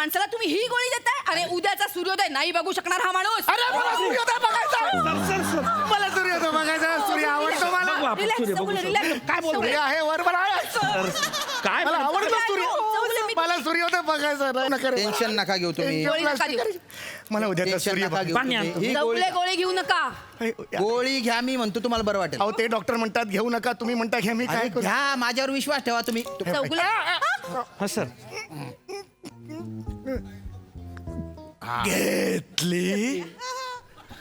माणसाला तुम्ही ही गोळी देताय आणि उद्याचा सूर्योदय नाही बघू शकणार हा माणूस. अरे मला सूर्योदय बघायचा. मला सूर्योदय बघायचा. सूर्य आवडतो मला. Relax, Chougule, relax. काय बोलतो? सूर्य आहे बरोबर आहे. काय मला आवडतो सूर्य. चौगुले, मला सूर्योदय बघायचा. नका रे. टेन्शन नका घेऊ तुम्ही. गोळी नका देऊ. मला उद्याचा टेन्शन सूर्य नका घेऊ पाणी तुम्ही. आणतो. ही गोळी चौगुले गोळी घेऊ नका. गोळी घ्या मी म्हणतो तुम्हाला बरं वाटेल. अहो ते डॉक्टर म्हणतात घेऊ नका, तुम्ही म्हणता घ्या, मी काय अरे करू? घ्या माझ्यावर विश्वास ठेवा तुम्ही. चौगुले हा सर घेतली.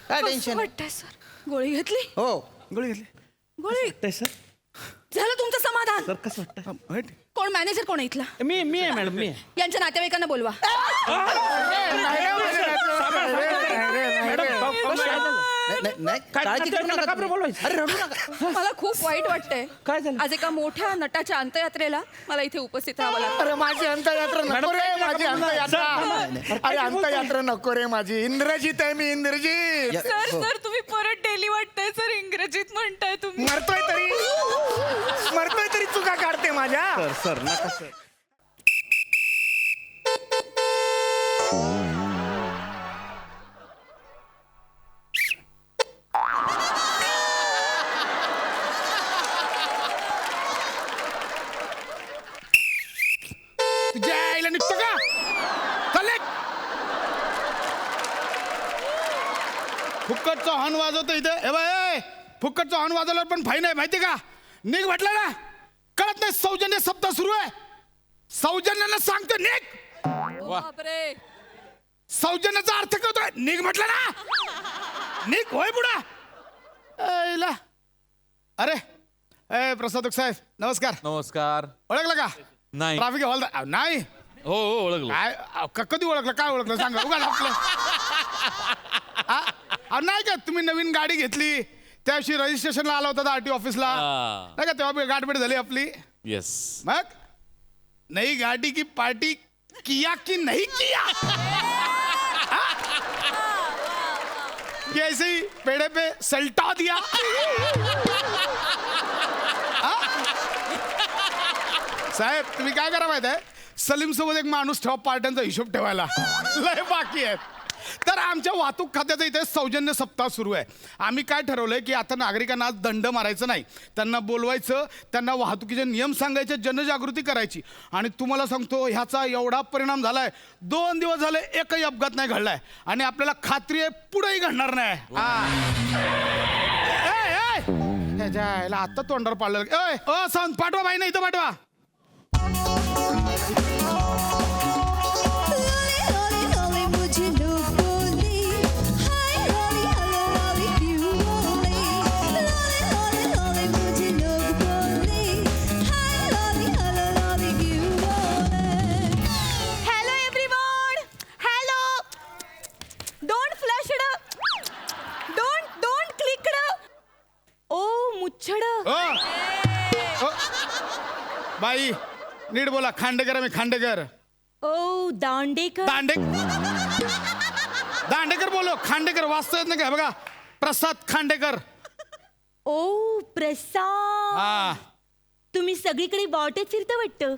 काय टेन्शन वाटतंय सर. गोळी घेतली. हो. गोळी घेतली. गोळी सर झालं तुमचं समाधान. सर कसं वाटतं हट. कोण मॅनेजर कोण आहे इथला? मी आहे मॅडम मी आहे. यांच्या नातेवाईकांना बोलवा. नाही काय काळजी करू नका नका बरं तुम्ही. बोलवायचं. अरे रडू नका. मला खूप वाईट वाटतंय. काय झालं? आज एका मोठ्या नटाच्या अंत्ययात्रेला मला इथे उपस्थित राहावं लागतं. अरे माझी अंतयात्रा नको रे, माझी अंतयात्रा. अरे अंतयात्रा नको रे माझी. इंद्रजित आहे मी, इंद्रजित. या- सर हो. सर तुम्ही परत डेली वाटताय सर. इंग्रजीत म्हणताय तुम्ही. मरतोय तरी चुका काढते माझ्या. सर नका सर. तुझ्या आईला निघतो का? चालले. फुक्कटचा हॉर्न वाजवतो इथे. हे बाय, फुक्कटचा हॉर्न वाजवल्यावर पण फाईन आहे माहिती का? निघ म्हटलं ना. कळत नाही सौजन्य सप्ताह सुरू आहे. सौजन्याला सांगतो निघ. बापरे. सौजन्याचा अर्थ कळतोय. निघ म्हटलं ना. निघ होय बुडा. ऐला. अरे ए प्रसादक साहेब नमस्कार. नमस्कार. ओळखलं का? नाही. ट्रॅफिक हवालदार. नाही हो हो ओळखलो. काय कधी ओळखलं? काय ओळखलं सांगा. उगा आपलं नाही का तुम्ही नवीन गाडी घेतली त्या दिवशी रजिस्ट्रेशनला आला होता आरटी ऑफिसला हा. नाही का? तेव्हा गाठभेट झाली आपली. येस. मग नई गाडी की पार्टी किया की नहीं किया? हाँ? कि ऐसे ही पेड़े पे सल्टा दिया? हाँ? साहेब तुम्ही काय करा माहित आहे? सलीम सोबत एक माणूस ठेवा पार्ट्यांचा हिशोब ठेवायला. लय बाकी आहे. तर आमच्या वाहतूक खात्याचा इथे सौजन्य सप्ताह सुरू आहे. आम्ही काय ठरवलंय की आता नागरिकांना आज दंड मारायचं नाही. त्यांना बोलवायचं, त्यांना वाहतुकीचे नियम सांगायचे, जनजागृती करायची. आणि तुम्हाला सांगतो ह्याचा एवढा परिणाम झालाय. 2 दिवस झाले एकही अपघात नाही घडलाय आणि आपल्याला खात्री आहे पुढेही घडणार नाही. आता तोंडावर पाडलं. सांग पाठवा बाई नाही इथं पाठवा. Hello everyone. Hello. Don't flush. Don't click. ओ मुच्छड. बाई नीट बोला. खांडेकर मी खांडेकर. ओ दांडेकर. दांडेकर बोलो. खांडेकर वाचता येत नाही का? बघा प्रसाद खांडेकर. ओ प्रसाद. हा तुम्ही सगळीकडे वाटेत फिरता वाटतं.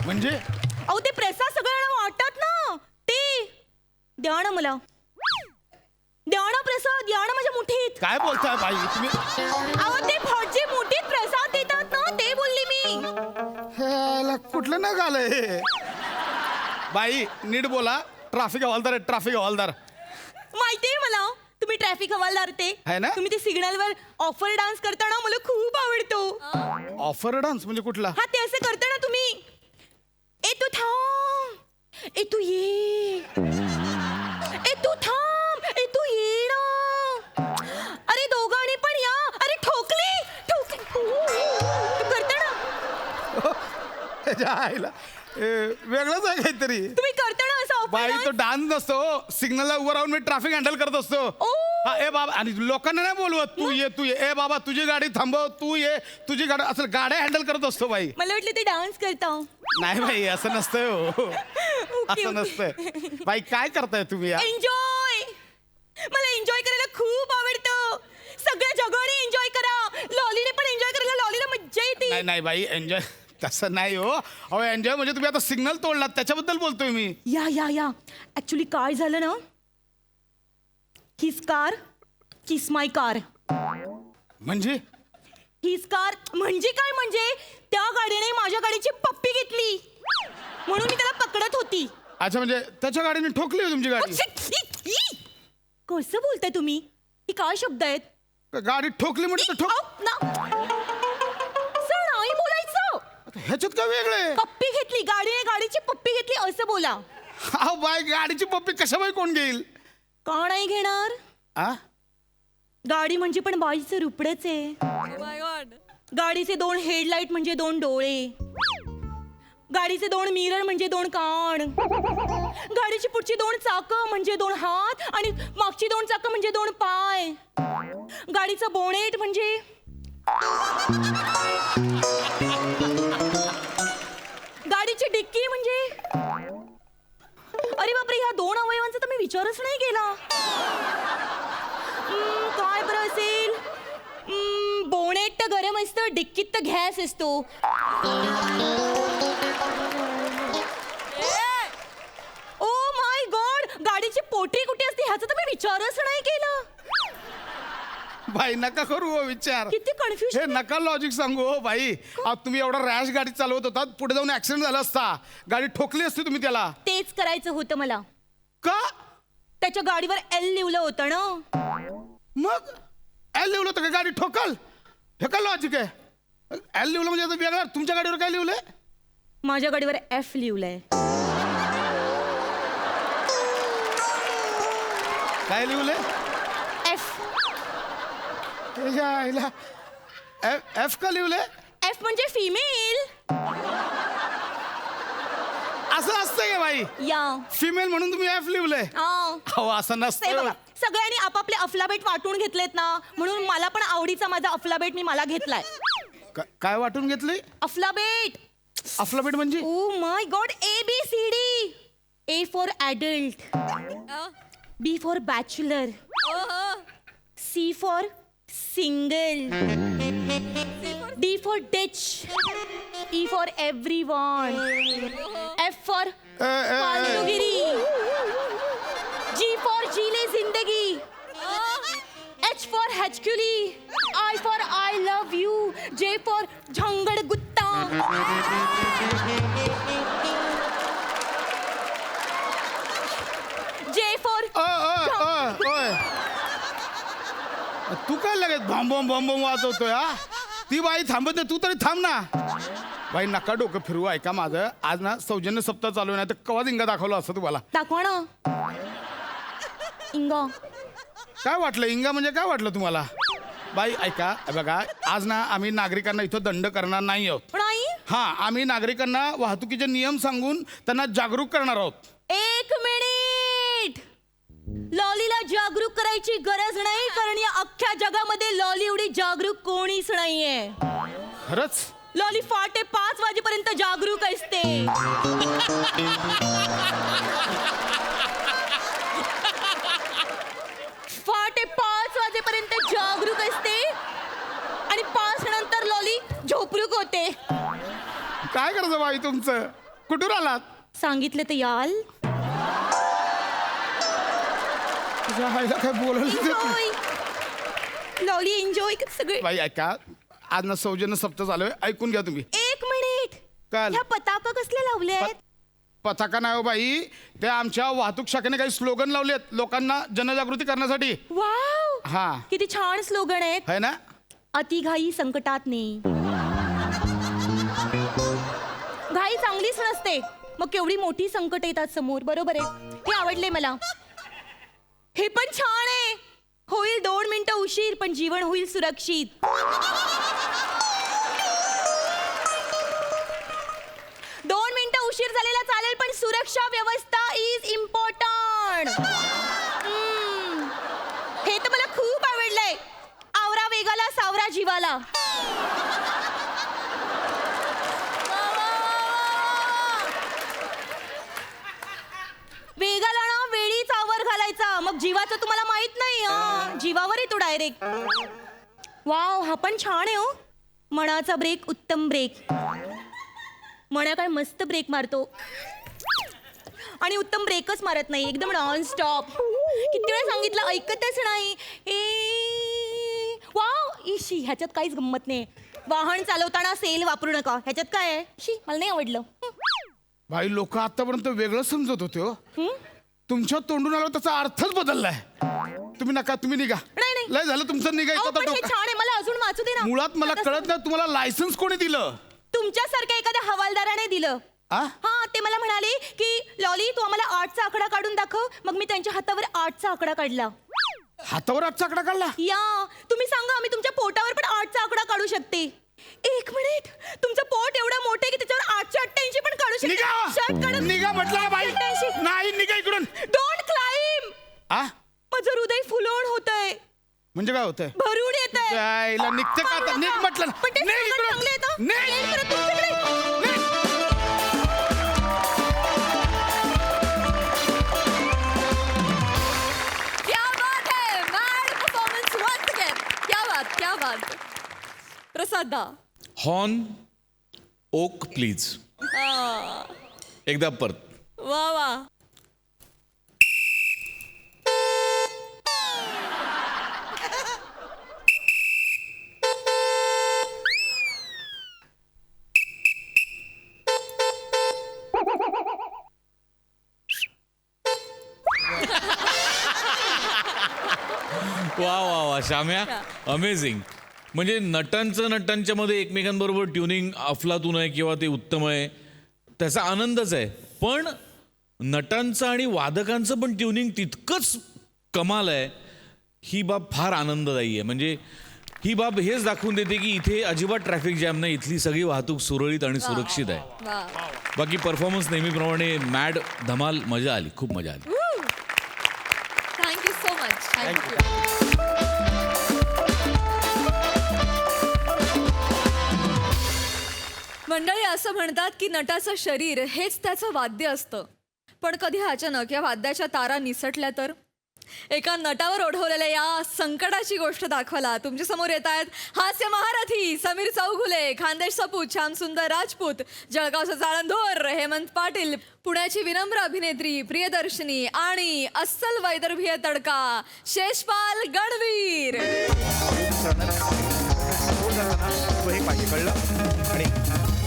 म्हणजे अहो ते प्रसाद सगळ्यांना वाटतात ना. ते द्या ना मला. द्या ना प्रसाद. द्या ना माझ्या मुठीत. काय बोलताय बाई तुम्ही? अहो ते फौजी मुठीत प्रसाद देतात ना ते बोलली मी. ह्याला कुठलं ना आलंय? बाई नीट बोला. ट्रॅफिक हवालदार आहे. ट्रॅफिक हवालदार माहितीये मला. तुम्ही ट्रॅफिक हवालदार ते आहे ना? तुम्ही ते सिग्नलवर ऑफर डान्स करताना मला खूप आवडतो. ऑफर डान्स म्हणजे कुठला? हा ते असं करता ना तुम्ही. ए तू थांब. ए तू ये. ए तू थांब. ए तू ये ना. अरे दोघांनी पण या. अरे ठोकली. तू करता ना. ह्याच्या आईला वेगळंच आहे काहीतरी. तुम्ही करता ना असं बाई ऑफर तो डान्स नसतो. सिग्नलला उभं राहून मी ट्रॅफिक हँडल करत असतो. ओ. हा ए बाबा. आणि लोकांना नाही बोलवत तू ये तू ये. ए बाबा तुझी गाडी थांबव. तू ये तुझी गाडी. असं गाड्या हँडल करत असतो बाई. मला वाटलं ते डान्स करता. नाही बाई असं नसतंय हो. असं नसतंय बाई. काय करताय तुम्ही या? एन्जॉय. मला एन्जॉय करायला खूप आवडतं. सगळ्या जगाने एन्जॉय करा. लॉलीने पण एन्जॉय करायला. लॉलीला मज्जा येते. नाही नाही बाई एन्जॉय तसं नाही हो. अहो एन्जॉय म्हणजे तुम्ही आता सिग्नल तोडलात त्याच्याबद्दल बोलतोय मी. या ऍक्च्युली काय झालं ना, हिज कार किस माय कार. म्हणजे हिज कार म्हणजे काय, म्हणजे त्या गाडीने माझ्या गाडीची पप्पी घेतली म्हणून मी त्याला पकडत होती. अच्छा, म्हणजे त्याच्या गाडीने ठोकली हो तुमची गाडी. कसं बोलताय तुम्ही, ही काय शब्द आहेत. गाडी ठोकली म्हणजे तर सर नाही बोलायचं. ह्याच्यात काय वेगळे. पप्पी घेतली, गाडीने गाडीची पप्पी घेतली असं बोला. अहो बाय, गाडीची पप्पी कशा बाई कोण घेईल. का नाही घेणार, आ गाडी म्हणजे पण बाईचं रुपडच आहे. गाडीचे 2 हेडलाईट म्हणजे 2 डोळे, गाडीचे 2 मिरर म्हणजे 2 कान, गाडीची पुढची 2 चाकं म्हणजे 2 हात आणि मागची 2 चाकं म्हणजे 2 पाय, गाडीचं बोनेट म्हणजे गाडीची डिक्की म्हणजे, अरे बापरे, ह्या 2 अवयवांचा तर मी विचारच नाही केला. काय बरं असेल. बोनेट तर गरम असतं, डिक्कीत तर गॅस असतो. ओ माय गॉड, गाडीची पोटरी कुठे असते ह्याचा तर मी विचारच नाही केला. बाई नका करू हो विचार. किती हे कन्फ्युजन. नका लॉजिक सांगू हो बाई. अहो, तुम्ही एवढा रॅश गाडी चालवत होता, पुढे जाऊन ऍक्सिडेंट झाला असता, गाडी ठोकली असती तुम्ही त्याला. तेच करायचं होतं मला. का. त्याच्या गाडीवर एल लिहिलं होतं ना. मग एल लिहिलं होतं का गाडी ठोकल. हे काय लॉजिक आहे. एल लिहिलं म्हणजे आता वेगळं. तुमच्या गाडीवर काय लिहिलंय. माझ्या गाडीवर एफ लिहिलंय. काय लिहिलंय. एफ. एफ का लिहिलंय. एफ म्हणजे फिमेल. असं असतंय का बाई. या फिमेल म्हणून तुम्ही एफ लिहिलंय. अहो असं ते नसतं. बघा, सगळ्यांनी आपापले अफलाबेट वाटून घेतलेत ना, म्हणून मला पण आवडीचा माझा अफलाबेट मी मला घेतलाय. काय वाटून घेतले. अफलाबेट. अफलाबेट म्हणजे. Oh my God, ABCD. A for adult, B for bachelor, C for single, D for ditch, E for everyone, F for फालतूगिरी, G फॉर जीले जिंदगी, H फॉर हचकुली, I for I love you, J for झंगड गुत्ता, J for तू काय लगेच bomb bomb bomb bomb वाजवतोय. हा ती बाई थांबत नाही, तू तरी थांब ना. बाई नका डोकं फिरवू. ऐका माझं, आज ना सौजन्य सप्ताह चालू आहे, नाही तर कवा इंगा दाखवलं असतं तुम्हाला. दाखवा ना इंगा. काय वाटलं इंगा म्हणजे काय वाटलं तुम्हाला. बाई ऐका बघा, आज ना आम्ही नागरिकांना इथं दंड करणार नाही आहोत. नाही. हा, आम्ही नागरिकांना वाहतुकीचे नियम सांगून त्यांना जागरूक करणार आहोत. 1 मिनिट. लॉलीला जागरूक करायची गरज नाही, कारण या अख्ख्या जगामध्ये लॉली एवढी जागरूक कोणीच नाहीये. खरंच. लॉली 5:30 वाजेपर्यंत जागरूक असते. पहाटे 5 वाजेपर्यंत जागरूक असते आणि 5 नंतर लॉली झोपरूक होते. काय करायचं बाई तुमचं. कुठून आलात. सांगितलं तर याल. जायला काय बोलायला. एन्जॉय लॉली, एन्जॉय सगळे. बाई ऐका, आज ना सौजन्य सप्ताह चालू आहे, ऐकून घ्या तुम्ही. 1 मिनिट. काय ह्या पताका कसले लावले आहेत. पताका नाही हो बाई, ते आमच्या वाहतूक शाखेने काही स्लोगन लावलेत लोकांना जनजागृती करण्यासाठी. वाव, हा किती छान स्लोगन आहेत. है ना. अतिघाई संकटात नाही. घाई चांगलीच नसते, मग केवढी मोठी संकट येतात समोर. बरोबर आहे, हे आवडले मला. हे पण छान आहे. होईल 2 मिनिटं उशीर पण जीवन होईल सुरक्षित. 2 मिनिटं उशीर झालेला चालेल, पण सुरक्षा व्यवस्था इज इम्पॉर्टंट. हे तर मला खूप आवडलंय. आवरा वेगाला, सावरा जीवाला. वेगाला ना वेळीच आवर घालायचा, मग जीवाचं तुम्हाला माहित नाही. जीवावर येतो डायरेक्ट. वाव, हा पण छान आहे हो. मनाचा ब्रेक, उत्तम ब्रेक. मण्या काय मस्त ब्रेक मारतो आणि उत्तम ब्रेकच मारत नाही, एकदम नॉन स्टॉप. किती वेळा सांगितलं, ऐकतच नाही. वाव, इशी, ह्याच्यात काहीच गंमत नाही. वाहन चालवताना सेल वापरू नका, ह्याच्यात काय आहे? शी, मला नाही आवडलं. भाई लोक आतापर्यंत वेगळं समजत होते हो. तुमच्या तोंडून आलं त्याचा अर्थच बदललाय. तुम्ही नका, तुम्ही निघा. नाही, नाही. लय झालं तुमचं निघायचं अहो, आता पण हे डोकं. छान आहे, मला अजून वाचू दे ना. मुळात मला कळत नाही तुम्हाला लायसन्स कोणी दिलं. तुमच्यासारख्या एखाद्या हवालदाराने दिलं. आ? हा, ते मला म्हणाले की लॉली तू आम्हाला 8चा आकडा काढून दाखव. मग मी त्यांच्या हातावर 8चा आकडा काढला. हातावर आजचा आकडा काढला. या, तुम्ही सांगा, आम्ही तुमच्या पोटावर पण 8चा आकडा काढू शकते. 1 मिनिट, तुमचं पोट एवढं मोठं आहे की त्याच्यावर 888 पण काढू शकते. निघा. शर्ट काढून. निघा म्हटलं बाई. 88. नाही, निघा इकडून. Don't climb. आ? माझं हृदय फुलवून होतंय, म्हणजे काय होतंय? भरून येतंय. जायला निघते का आता? निघ म्हटलं ना. पण ते निघ सगळं इकडून. चांगलं येतं. निघ. येईल परत तुमच्याकडे. निघ. क्या बात है, mad performance once again. क्या बात, क्या बात. प्रसाद दा. Horn OK please. एकदा परत. वा वा. वा वा वा श्याम्या, अमेझिंग. म्हणजे नटांच्या मध्ये एकमेकांबरोबर ट्युनिंग अफलातून आहे किंवा ते उत्तम आहे, त्याचा आनंदच आहे. पण नटांचं आणि वादकांचं पण ट्युनिंग तितकंच कमाल आहे. ही बाब फार आनंददायी आहे. म्हणजे ही बाब हेच दाखवून देते की इथे अजिबात ट्रॅफिक जॅम नाही, इथली सगळी वाहतूक सुरळीत आणि सुरक्षित आहे. वा. बाकी परफॉर्मन्स नेहमीप्रमाणे मॅड, धमाल, मजा आली, खूप मजा आली. Thank you so much. थँक्यू. मंडळी, असं म्हणतात की नटाचं शरीर हेच त्याचं वाद्य असतं. पण कधी अचानक या वाद्याच्या तारा निसटल्या तर? एका नटावर ओढवलेल्या या संकटाची गोष्ट दाखवायला तुमच्या समोर येत आहेत हास्य महारथी समीर चौगुले, खानदेश सपूत श्याम सुंदर राजपूत, जळगावचा जाळंधोर हेमंत पाटील, पुण्याची विनम्र अभिनेत्री प्रियदर्शनी आणि अस्सल वैदर्भीय तडका शेषपाल गणवीर. हे पाहिजे, कळलं? आणि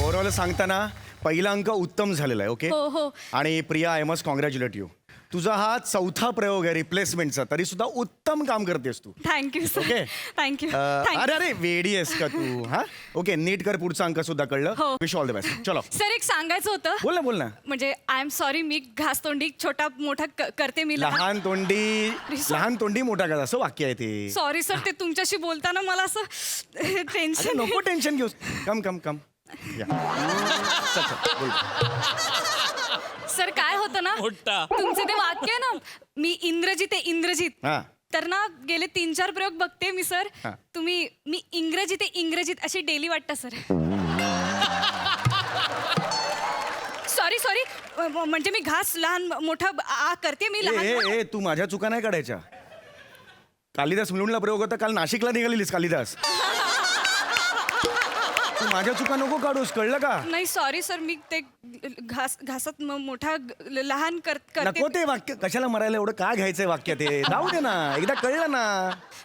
ओव्हरऑल सांगताना पहिला अंक उत्तम झालेला आहे. ओके. हो, हो. आणि Priya, I must congratulate you. तुझा हा 4था प्रयोग आहे रिप्लेसमेंटचा, तरी सुद्धा उत्तम काम करतेस तू. Thank you sir. ओके. थँक्यू. अरे अरे वेडी आहेस का तू? हा, ओके, नीट कर. पुढचा अंक सुद्धा कळलं. हो. Wish all the best. चलो सर, एक सांगायचं होतं. बोल ना, बोल ना. म्हणजे आय एम सॉरी, मी घासतोंडी छोटा मोठा करते मी. लहान तोंडी मोठा का, असं वाक्य आहे ते. सॉरी सर, ते तुमच्याशी बोलताना मला असं अरे टेन्शन. नको टेन्शन घेऊस. कम कम कम या. चल, चल, बोल. सर, काय होतं ना, मोठा. तुमचे ते वाक्य आहे ना, मी इंग्रजीत आहे इंग्रजीत. हा. तर ना गेले 3-4 प्रयोग बघते मी सर. हा. तुम्ही मी इंग्रजीत आहे इंग्रजीत अशी डेली वाटतं सर. सॉरी सॉरी, म्हणजे मी घास लहान मोठा करते मी लहान. ए, तू माझ्या चुका नाही काढायच्या. कालिदास मुलुंडला प्रयोग होता, काल नाशिकला निघालेलीस कालिदास. तू माझ्या चुका नको काढूस, कळलं का? नाही सॉरी सर, मी ते घासत मोठा लहान करते. नको ते वाक्य, कशाला मरायला एवढं का घ्यायचंय वाक्य ते? जाऊ दे ना, एकदा कळलं ना.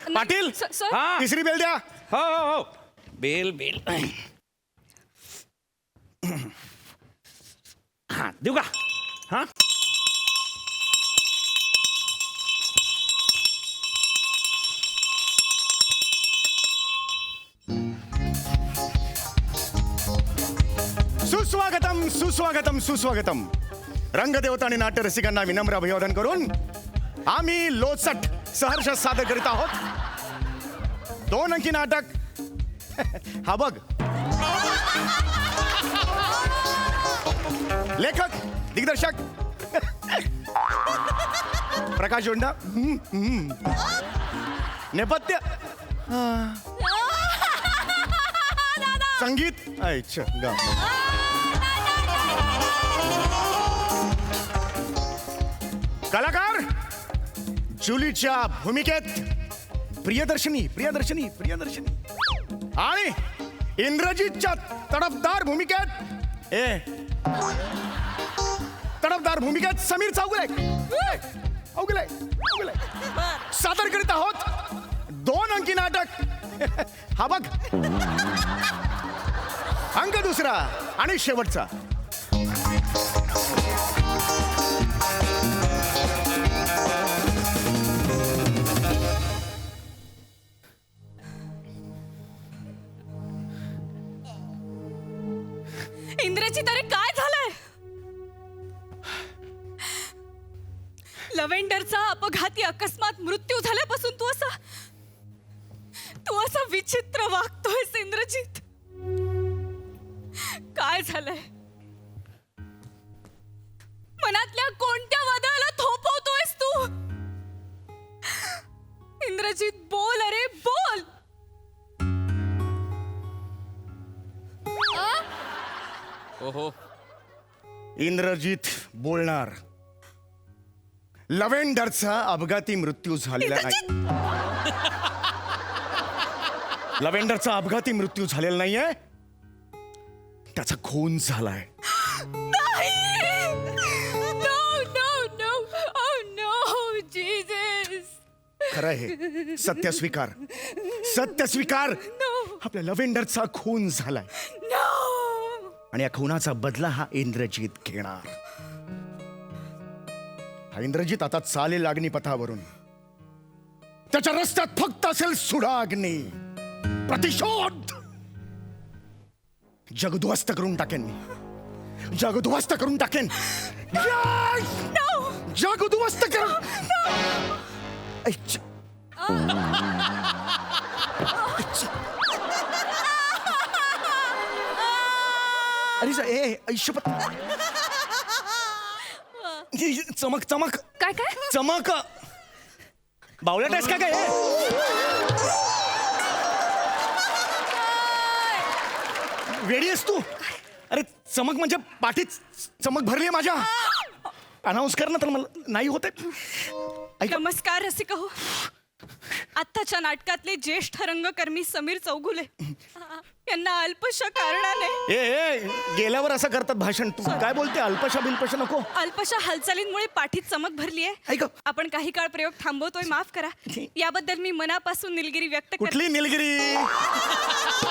नाही, पाटील, सर. हा. तिसरी बेल द्या. हो हो हो. बेल बेल. हा, देऊ का? हा. सुस्वागतम सुस्वागतम सुस्वागतम. रंगदेवता आणि नाट्य रसिकांना विनम्र अभिवादन करून आम्ही लोचट सहर्ष सादर करीत आहोत 2 अंकी नाटक. हा बघ. लेखक, दिग्दर्शक प्रकाश जोंडा. नेपथ्य संगीत गा. कलाकार जुलीच्या भूमिकेत प्रियदर्शनी प्रियदर्शनी प्रियदर्शनी आणि इंद्रजीतच्या तडफदार भूमिकेत तडफदार भूमिकेत समीर चौगुले अवगुले सादर करीत आहोत 2 अंकी नाटक हा बघ अंक दुसरा आणि शेवटचा. इंद्रजित, अरे काय झालंय? लव्हेंडरचा अपघाती अकस्मात मृत्यू झाल्यापासून तू असा विचित्र वागतोयस इंद्रजित. काय झालंय? मनातल्या कोणत्या वादळाला थोपवतोयस तू? इंद्रजित, बोल, अरे बोल. ओहो. इंद्रजित बोलणार. लव्हेंडरचा अपघाती मृत्यू झालेला नाही. लव्हेंडरचा अपघाती मृत्यू झालेला नाहीये, त्याचा खून झालाय. खरं आहे, सत्य स्वीकार. सत्य स्वीकार. आपल्या लव्हेंडरचा खून झालाय आणि या खुनाचा बदला हा इंद्रजित घेणार. हा इंद्रजित आता चालेल अग्निपथावरून. त्याच्या रस्त्यात फक्त असेल सुडाग्नी. प्रतिशोध. जगद्ध्वस्त करून टाकेन मी. जगद्ध्वस्त करून टाकेन. जगद्ध्वस्त करून. अरे ऐशपत. चमक चमक. काय काय? चमक. बावळट आहेस का काय? वेडी आहेस तू? अरे चमक म्हणजे पाठीत चमक भरली आहे माझ्या. अनाऊन्स कर ना, तर मला नाही होत आहे. नमस्कार रसिका हो. आत्ताच्या नाटकातले ज्येष्ठ रंगकर्मी समीर चौगुले यांना अल्पशा कारणाने गेल्यावर असं करतात भाषण. तू काय बोलते? अल्पशा बिल्पशा नको. अल्पशा हालचालींमुळे पाठीत चमक भरली आहे. ऐक. आपण काही काळ प्रयोग थांबवतोय, माफ करा. याबद्दल मी मनापासून निलगिरी व्यक्त करते. कुठली निलगिरी?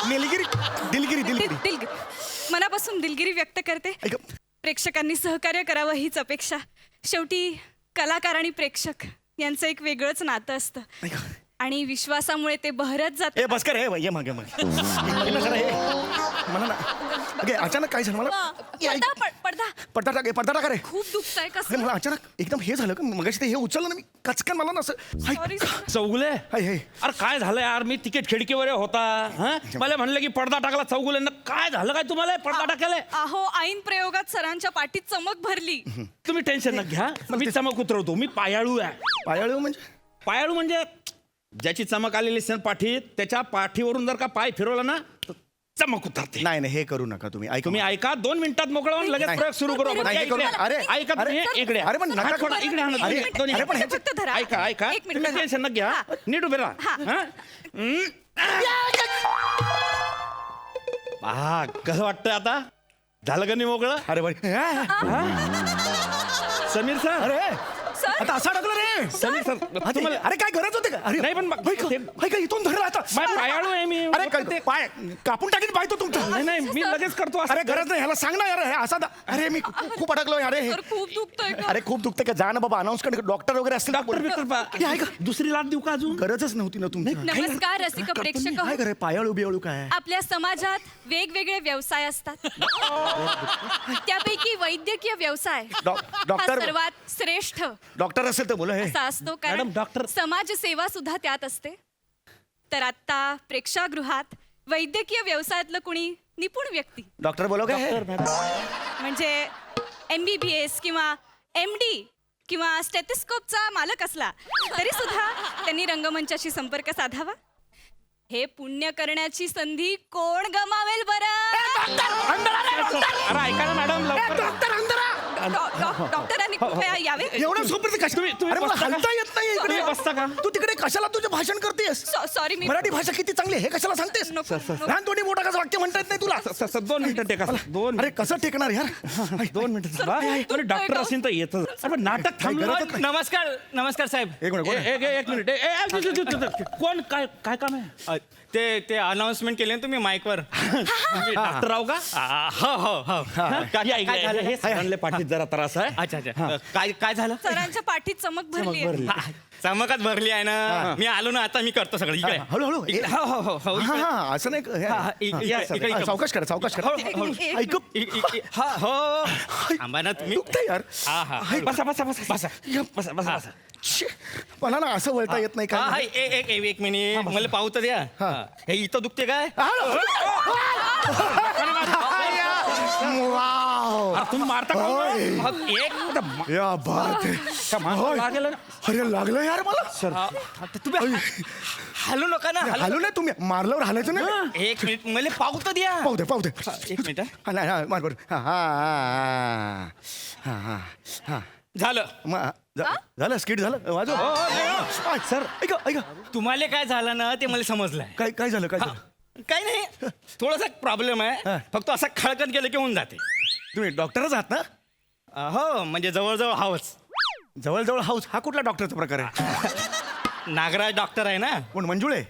निलगिरी दिलगिरी दिलगिरी दिलगिरी. मनापासून दिलगिरी व्यक्त करते. ऐक. प्रेक्षकांनी सहकार्य करावं हीच अपेक्षा. शेवटी कलाकार आणि प्रेक्षक यांचं एक वेगळंच नातं असतं ऐक. आणि विश्वासामुळे ते बहरत जात. ए बस कर. ये मागे मागे मला ना. अगे अचानक काय झालं मला? पडदा टाक. पडदा टाका रे. खूप दुखतंय अरे कसं? मला अचानक एकदम हे झालं का मगाशी ते हे उचललं ना मी, कचकन मला ना असं. Sorry, sir. चौगुले, हाय हाय. अरे काय झालं यार? मी तिकीट खिडकीवर होता. हा, मला म्हणलं की पडदा टाकला. चौगुल्यांना काय झालं? काय तुम्हाला पडदा टाकायला? अहो, ऐन प्रयोगात सरांच्या पाठीत चमक भरली. तुम्ही टेन्शन न घ्या, मी चमक उतरवतो. मी पायाळू आहे. पायाळू म्हणजे? पायाळू म्हणजे ज्याची चमक आलेली असेल पाठीत, त्याच्या पाठीवरून जर का पाय फिरवला ना तर चमक उतरते. नाही नाही, हे करू नका तुम्ही. ऐका. तुम्ही ऐका, 2 मिनिटात मोकळा होऊन लगेच नाही. प्रयोग सुरू करू आपण. नाही, हे करू नका. अरे, ऐका तुम्ही, अरे, इकडे अरे, पण नका हात सोडा, करू. इकडे आणा अरे, तुम्ही. दोन्ही अरे, पण हात. ह्याच्यात- फक्त धरा. ऐका ऐका, एक मिनिट तुम्ही धरा. टेन्शन न घ्या. हा. नीट उभे राहा. हा. हा, कसं वाटतंय आता? झालं का नाही मोकळं? अरे बरं. समीर सर. अरे सर. आता असा टाकलं रे. समीर सर, तुम्हाला तुम्हाला अरे काय गरज होते का? अरे नाही, पण मग- ऐका इथून धरला आता. पायाळू आहे मी. अरे पाय कापून टाकीन पाय तो तुमचा. नाही नाही, मी लगेच करतो असं. अरे गरज नाही, ह्याला सांग ना यार. हे असा अरे मी खूप अडकलोय. अरे सर, खूप दुखतोय का? अरे खूप दुखते का? जा ना बाबा, अनाऊन्स कर. डॉक्टर वगैरे असतील. डॉक्टर हे ऐका. दुसरी लाट देऊ का अजून? गरजच नव्हती ना तुमची. नमस्कार रसिक प्रेक्षक हो. काय करे पायाळू बियाळू काय? आपल्या समाजात वेगवेगळे व्यवसाय असतात. त्यापैकी वैद्यकीय व्यवसाय डॉक्टर- हा सर्वात श्रेष्ठ डॉक्टर असेल तर बोला. हे असा असतो, कारण मॅडम, डॉक्टर- समाजसेवा सुद्धा त्यात असते. तर आता प्रेक्षागृहात वैद्यकीय व्यवसायातलं कुणी निपुण व्यक्ती, डॉक्टर बोला काय? म्हणजे MBBS किंवा MD किंवा स्टेथिस्कोपचा मालक असला तरी सुद्धा त्यांनी रंगमंचाशी संपर्क साधावा. हे पुण्य करण्याची संधी कोण गमावेल बरं? अरे ऐका ना मॅडम, लवकर. डॉक्टरांनी कृपया यावे. एवढं सोपं कसं? तुम्ही अरे मला बसता का? हलता येत नाही इकडे. तुम्ही बसता का? तू तिकडे कशाला तुझे भाषण करतेस सॉरी मी मराठी भाषा किती चांगली आहे हे कशाला सांगतेस लहान तोंडी मोठा कसं वाक्य म्हणता येत नाही तुला सर 2 मिनिटं टेका दोन अरे कसं टेकणार यार 2 मिनिटं डॉक्टर असेल तर येतं अरे नाटक थांबलं नमस्कार साहेब. एक मिनिट एक मिनिट कोण काय काय काम आहे ते अनाउन्समेंट केले ना तुम्ही माईकवर. डॉक्टर राव का हो हो हो. काय झालं हे सरांले पाठीत जरा त्रास आहे अच्छा अच्छा. काय झालं? सरांच्या पाठीत चमक भरली चमकच भरली आहे ना. मी आलो ना आता मी करतो सगळं इकडे. हळूहळू इकडे. हो हो हो हो हा हा असं नाही या, सर. हा, सावकाश करा सावकाश करा हो, हो. ऐक हा हो थांबा ना तुम्ही. दुखतंय यार हा हा बसा बसा बसा बसा बसा बसा बसा शी, मला ना असं वळता येत नाही हा काय एक मिनिट मला पाहू तर द्या. हे इथं दुखते काय? वाव अरे, तुम्ही मारता का होय. एक या बात है. होय. लागेल ना अरे लागलं यार मला तुम्ही हलू नका ना हालू नाही तुम्ही मारल्यावर हालायचं नाही एक मिनिट मला पाहू तर द्या. पाहू दे पाहू दे एक मिनिट हा, नाही, हा, मार बरं. हा हा हा हा हा झालं. झालं स्किट झालं वाजव सर ऐका ऐका तुम्हाला काय झालं ना ते मला समजलंय. काय काय झालं काय झालं काही नाही थोडासा प्रॉब्लेम आहे. फक्त असा खळकत गेलं की होऊन जाते. तुम्ही डॉक्टरच आहात ना हो म्हणजे जवळजवळ हावच. जवळजवळ हाऊस हा कुठला डॉक्टरचा प्रकार आहे नागराज डॉक्टर आहे ना. कोण मंजुळे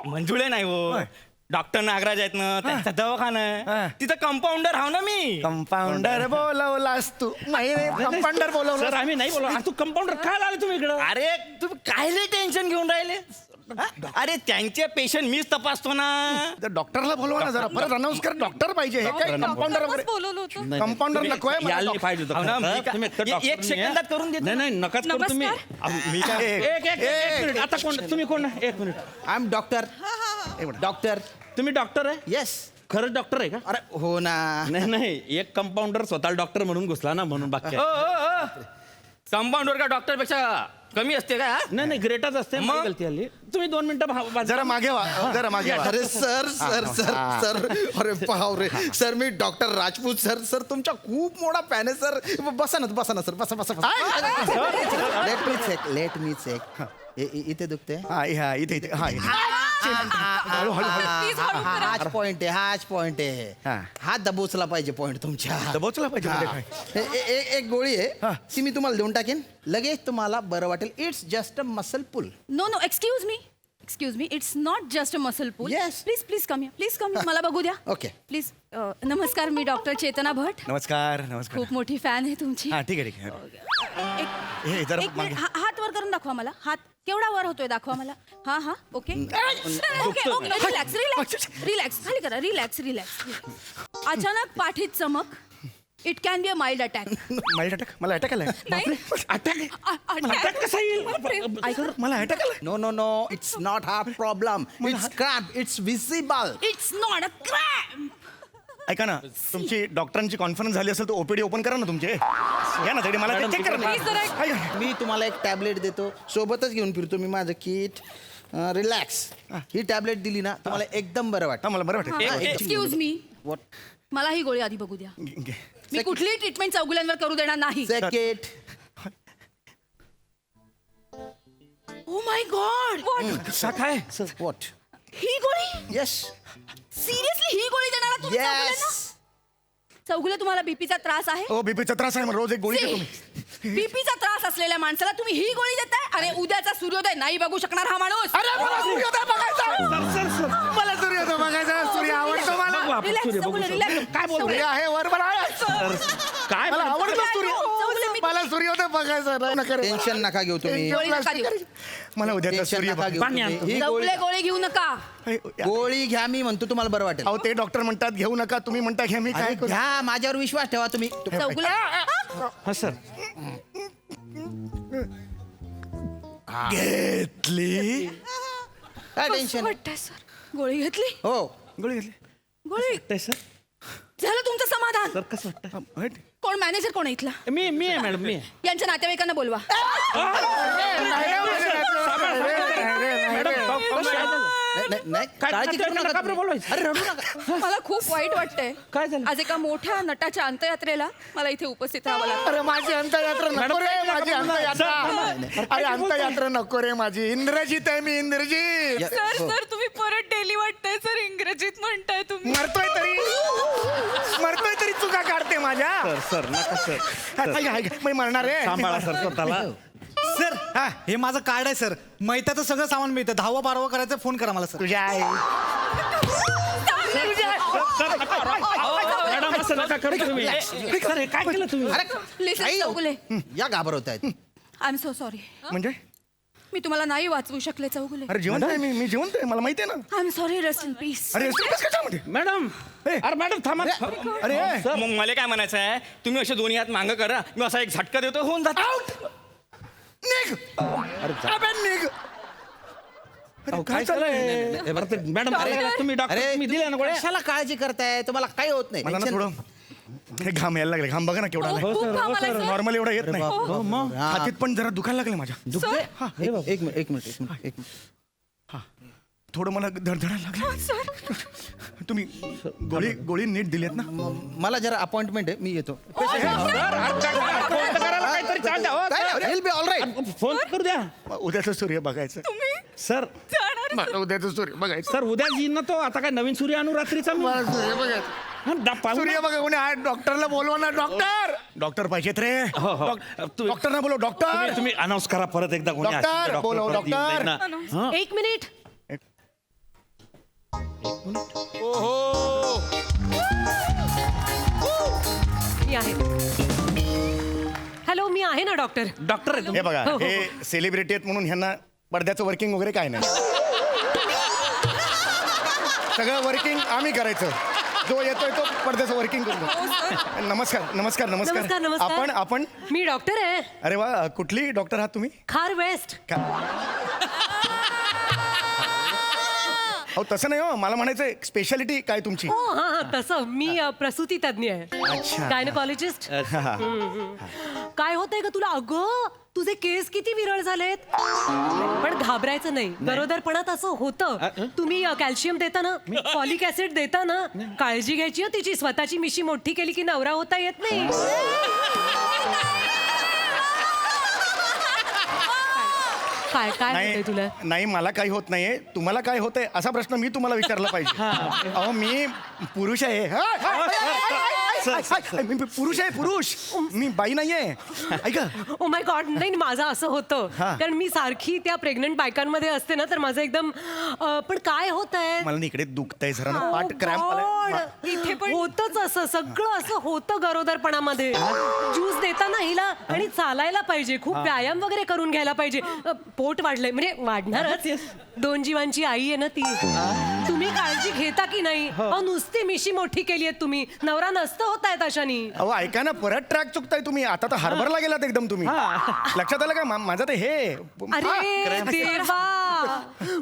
मंजुळे नाही हो. होय. डॉक्टर नागराज आहेत ना त्यांचा दवाखाना हा. आहे तिथं कंपाऊंडर हाव ना मी. कंपाऊंडर बोलवलास तू कंपाऊंडर बोलवलं सर आम्ही नाही बोललो तू कंपाऊंडर काय आले तुम्ही इकडं अरे तुम्ही कायले टेन्शन घेऊन राहिले. हा? अरे त्यांचे पेशंट मीच तपासतो ना. डॉक्टरला बोलवा ना जरा परत अनाऊन्स कर डॉक्टर पाहिजे हे काय कंपाऊंडर वगैरे बोलवलं होतं कंपाऊंडर नको आहे मला यायला नाही डॉक्टर. पाहिजे होतं हो ना, खरं मी तर. तुम्ही एकटं काय- डॉक्टर एक नाही सेकंदात आहे. करून देतो. नाही नाही नकाच करू तुम्ही मी काय एक मिनिट आता कोण तुम्ही कोण आय एम डॉक्टर डॉक्टर तुम्ही डॉक्टर आहे येस खरंच डॉक्टर आहे का अरे हो ना नाही नाही एक कंपाऊंडर स्वतः डॉक्टर म्हणून घुसला ना म्हणून बाकी कंपाऊंडर का डॉक्टर पेक्षा कमी असते का? नाही नाही ग्रेटच असते मग? माझी गलती आली तुम्ही 2 मिनिटं जरा मागे वा जरा मागे वा अरे सर सर सर सर अरे पाव रे सर मी डॉक्टर राजपूत सर सर तुमचा खूप मोठा फॅन आहे सर बसा ना सर बसा लेट मी चेक इथे दुखते हा हा इथे इथे हा हळू हळू हळू प्लीज हळू करा. हाच पॉइंट आहे हा. हा दबोचला पाहिजे पॉइंट तुमच्या दबोचला पाहिजे म्हणजे हा. काय? एक गोळी आहे ती मी तुम्हाला देऊन टाकेन लगेच तुम्हाला बरं वाटेल it's just a muscle pull no no excuse me it's not just a muscle pull Yes. Please come मला बघू द्या ओके प्लीज नमस्कार मी डॉक्टर चेतना भट नमस्कार नमस्कार खूप मोठी फॅन आहे तुमची हा ठीक आहे ठीक आहे हे जरा एक मागे. मिनिट हात वर करून दाखवा मला हात केवढा वर होतोय दाखवा मला हा ओके रिलॅक्स खाली करा रिलॅक्स अचानक पाठीत चमक it can be a mild attack mild attack मला अटॅक आलाय अटॅक कसा येईल मला अटॅक आलाय no no no it's not हा problem it's cramp it's visible it's not a cramp ऐका ना तुमची डॉक्टरांची कॉन्फरन्स झाली असेल तर ओपीडी ओपन करा ना तुमचे या ना तरी मला चेक करा ना. ऐका. मी तुम्हाला एक टॅबलेट देतो सोबतच घेऊन फिरतो मी माझं किट रिलॅक्स ही टॅबलेट दिली ना तुम्हाला एकदम बरं हा वाटतं मला बरं वाटेल एक्सक्यूज मी What? मला ही गोळी आधी बघू द्या घे. मी कुठलीही ट्रीटमेंट चौगुल्यांवर करू देणार नाही Second. ओ माय गॉड काय What? ही गोळी Yes. सिरियसली ही गोळी देणार तुम्ही चौगुल्यांना? Yes. चौगुले तुम्हाला बीपीचा त्रास आहे ओ बीपीचा त्रास आहे मग रोज एक गोळी घ्या तुम्ही बीपीचा त्रास असलेल्या माणसाला तुम्ही ही गोळी देताय आणि उद्याचा सूर्योदय नाही बघू शकणार हा माणूस अरे मला सूर्योदय बघायचा मला सूर्योदय बघायचा सूर्य आवडतो मला रिलॅक्स चौगुले रिलॅक्स काय बोलतोय? सूर्य आहे वर मला काय मला आवडतो चौगुले, सूर्य मी- मला सूर्योदय बघायचा नाही नका रे. टेन्शन नका घेऊ तुम्ही गोळी नका देऊ. मला उद्याचा टेन्शन सूर्य नका घेऊ पाणी तुम्ही. आणतो. ही गोळी गोळी घेऊ नका गोळी घ्या मी म्हणतो तुम्हाला बरं वाटेल अहो ते डॉक्टर म्हणतात घेऊ नका तुम्ही म्हणता घ्या मी अरे काय करू घ्या माझ्यावर विश्वास ठेवा तुम्ही चौगुले हा सर घेतली काय टेन्शन वाटतंय सर गोळी घेतली हो गोळी घेतली गोळी ते सर झालं तुमचं समाधान सर कसं वाटतं हट. कोण मॅनेजर कोण आहे इथला मी आहे मॅडम मी आहे. यांच्या नातेवाईकांना बोलवा मॅडम काय झालं? नाही काळजी करू नका अरे रडू नका. मला खूप वाईट वाटतंय. काय झालं? आज एका मोठ्या नटाच्या अंत्ययात्रेला मला इथे उपस्थित राहावं लागतं. अरे माझी अंतयात्रा नको रे, माझी अंतयात्रा. अरे अंतयात्रा नको रे माझी. इंद्रजित आहे मी, इंद्रजित. सर तुम्ही परत डेली वाटतंय सर, इंग्रजीत म्हणताय तुम्ही. मरतोय तरी चुका काढते माझ्या. सर नका सर मी मरणार आहे. सांभाळा सर स्वतःला. सर हे माझं कार्ड आहे सर. मैत्याचं सगळं सामान मिळतं. 10वा 12वा करायचं फोन करा मला सर. तुझ्या आई. मॅडम असं नका करू तुम्ही. सर हे काय केलं तुम्ही? लिसन चौगुले, या घाबरवत आहेत. I am so sorry. म्हणजे मी तुम्हाला नाही वाचवू शकले चौगुले. अरे जिवंत आहे मी जिवंत आहे, मला माहिती आहे ना. I am sorry, rest in peace. अरे बस कशामध्ये? मॅडम अरे मॅडम थांबा. अरे मग मला काय म्हणायचं आहे, तुम्ही असे दोन्ही हात मागं करा, मी असा एक झटका देतो, होऊन जात. आउट. निघ. अबे निघ. अरे काय चाललंय? मॅडम तुम्ही डॉक्टर अरे तुम्ही दिल्या ना गोळ्या. कशाला काळजी करताय, तुम्हाला काही होत नाही. मला ना Tension- थोडं हे घाम यायला लागले. घाम बघा ना केवढा आलाय. खूप घाम आलाय, सर. नॉर्मल एवढा येत नाही. हो मग छातीत पण जरा दुखायला लागले माझ्या. एक मिनिट. थोडं मला धडधडायला लागलं. तुम्ही गोळी नीट दिलीत ना? मला जरा अपॉइंटमेंट आहे, मी येतो. काहीतरी चालतं. हो, sir. He'll be all right. Phone करू द्या उद्याचं सूर्य बघायचं. सर. मला उद्याचं सूर्य बघायचं. सर उद्या येईन ना तो. आता काय नवीन सूर्य आणू रात्रीचा मी. मला सूर्य बघायचं. पाहू सूर्य ना. बघा कोणी आहे. डॉक्टरला बोलवा ना. डॉक्टर पाहिजेत रे. डॉक्टरना बोलव. डॉक्टर तुम्ही अनाऊन्स करा परत एकदा कोणी डॉक्टर, असेल तर बोलव, परत येऊन डॉक्टर. जाईल ना. एक मिनिट. मी आहे. हॅलो, मी आहे ना डॉक्टर. डॉक्टर आहे तुम्ही. हे बघा हे सेलिब्रिटी आहेत म्हणून ह्यांना पडद्याचं वर्किंग वगैरे काय नाही. सगळं वर्किंग आम्ही करायचं. जो येतोय तो पडद्याचं वर्किंग करतो. नमस्कार नमस्कार नमस्कार, नमस्कार. नमस्कार. आपण मी डॉक्टर आहे. अरे वा, कुठली डॉक्टर आहात तुम्ही? खार वेस्ट. हो तसं नाही हो, मला म्हणायचं स्पेशालिटी काय तुमची? हो हा तसं मी प्रसूती तज्ञ आहे. अच्छा. गायनकॉलॉजिस्ट. काय होतंय का तुला? अगं तुझे केस किती विरळ झालेत. पण घाबरायचं नाही. गरोदरपणात असं होतं. तुम्ही कॅल्शियम देता ना, फॉलिक ऍसिड देता ना, काळजी घ्यायची हं तिची. स्वतःची मिशी मोठी केली की नवरा होता येत नाही. काय काय होतंय तुला? नाही मला काही होत नाहीये. तुम्हाला काय होतंय असा प्रश्न मी तुम्हाला विचारला पाहिजे. अहो मी पुरुष आहे. मी पुरुष आहे, पुरुष. मी बाई नाहीये. ऐका. ओ माय गॉड. नाही माझं असं होतं कारण मी सारखी त्या प्रेग्नंट बायकांमध्ये असते ना, तर माझं एकदम पण काय होत आहे मला इकडे दुखतंय जरा ना, पाठ क्रॅम्प इथे पण होतच असं सगळं असं होतं गरोदरपणामध्ये. ज्यूस देताना हिला आणि चालायला पाहिजे, खूप व्यायाम वगैरे करून घ्यायला पाहिजे. पोट वाढलंय म्हणजे वाढणारच. 2 जीवांची आई आहे ना ती. तुम्ही काळजी घेता की नाही? नुसती मिशी मोठी केली आहे तुम्ही. नवरा नसतं होत आहेत अशानी. अहो ऐका ना, परत ट्रॅक चुकताय तुम्ही. आता तर हार्बरला गेलात एकदम तुम्ही. लक्षात आलं का माझं ते हे? अरे देवा,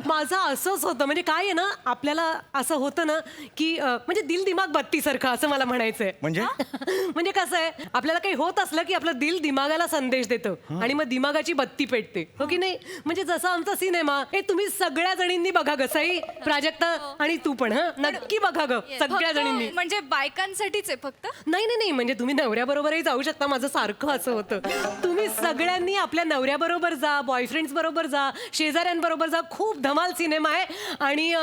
माझं असंच होतं. म्हणजे काय आहे ना, आपल्याला असं होतं ना की म्हणजे दिल दिमाग बत्ती सारखं असं मला म्हणायचंय. म्हणजे कसं आहे, आपल्याला काही होत असलं की आपलं दिल दिमागाला संदेश देतं आणि मग दिमागाची बत्ती पेटते. हो की नाही? म्हणजे जसं आमचा सिनेमा हे तुम्ही सगळ्या जणींनी बघा ग. सई, प्राजक्ता आणि तू पण नक्की बघा ग सगळ्या जणींनी. म्हणजे बायकांसाठीच आहे फक्त? नाही नाही नाही, म्हणजे तुम्ही नवऱ्याबरोबरही जाऊ शकता. माझं सारखं असं होतं. तुम्ही सगळ्यांनी आपल्या नवऱ्याबरोबर जा, बॉयफ्रेंड्स बरोबर जा, शेजाऱ्यांबरोबर जा. खूप धमाल सिनेमा आहे. आणि